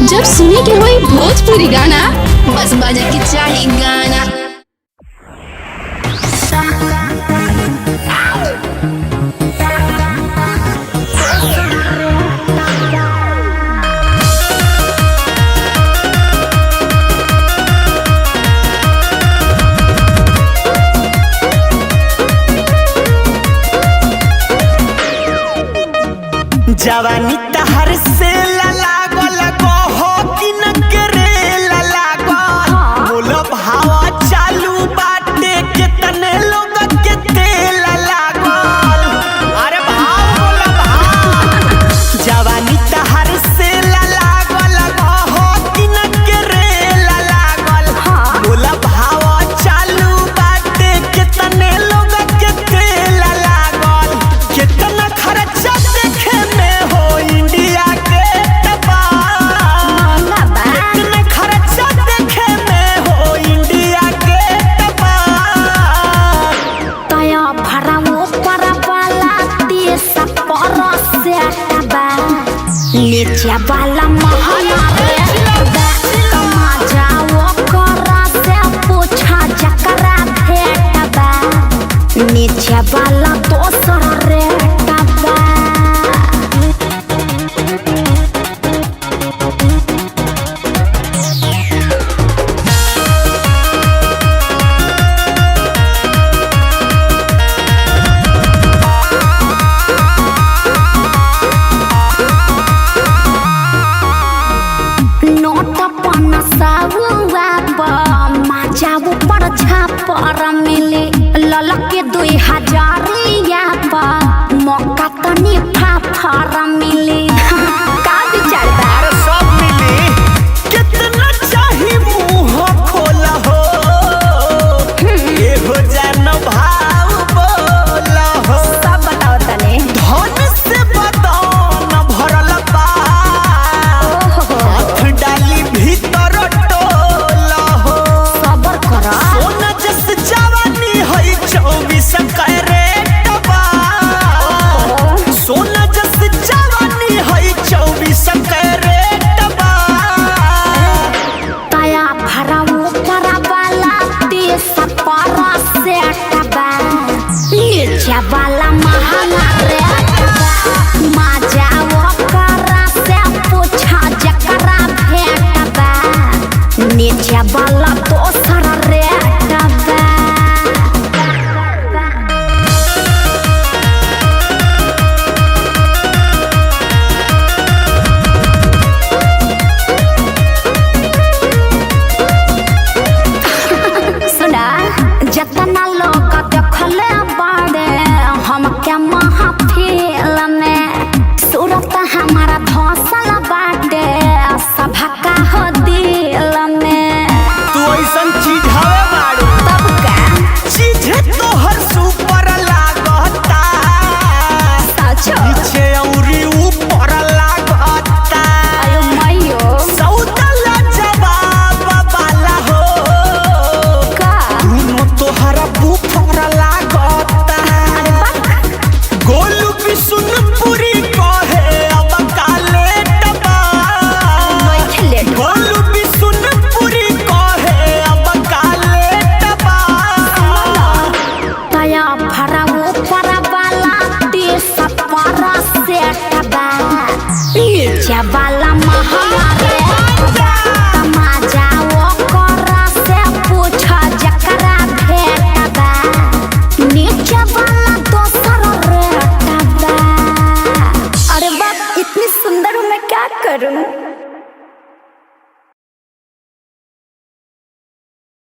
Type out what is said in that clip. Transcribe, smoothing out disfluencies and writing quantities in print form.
जब सुने के होई भोजपुरी गाना बस बजे के चाही गाना। जवानी तहर से लागल हो कि न करे लागल बोलो भावा चालू बाटे कितने लोग के तेल लागल। अरे भाव बोलो भाव जवानी तहर से लागल हो कि न करे लागल बोलो भावा चालू बाटे कितने लोग के तेल लागल। कितना खर्चा देखे नीचे वाला महला जकरा भेटबा नीचे वाला दोसर रेटबा। पर मिली ललके 2000 मौका तनी फाफर मिली का विचार बा? सब मिली कितना चाही मुंह खोला हो ये हो जान भाव बोला हो। सब बताओ तने धन से बदन भरल बा हाथ डाली भीतर टोला हो। सबर कर सोना जस जवानी है 24 कैरेट बा सोना जस जवानी है 24 कैरेट बा। तया भराऊ परवाला 30 पर सेट बा नीचे वाला महंगा रेट बा जाओ करा से पूछा जकरा भेटबा नीचे वाला दोसर रेट बा। सुना जतना लोग देखले बाड़े हम क्या महफिल में सूरत हमारा धौसल बाटे सभा का हो दिल में। तू ऐसन चीज हवे मारू तब का चीज तोहर सुपर लागता सचो नीचे औरी ऊपर लागता। अयो मयो सौदला जवाब वाला हो का दोनों तोहरा बुफर लागता। अरे बाप गोलू भी सुन पूरी कहे अब काले टबा बैठले गोलू भी सुन पूरी कहे अब काले टबा। तया भराऊ परवाला 30 पर सेट बा नीचे वाला महंगा जाओ करा से पूछा जकरा भेटबा नीचे वाला दोसर रेटबा। अरे बाप इतनी सुंदर हूँ मैं क्या करूँ।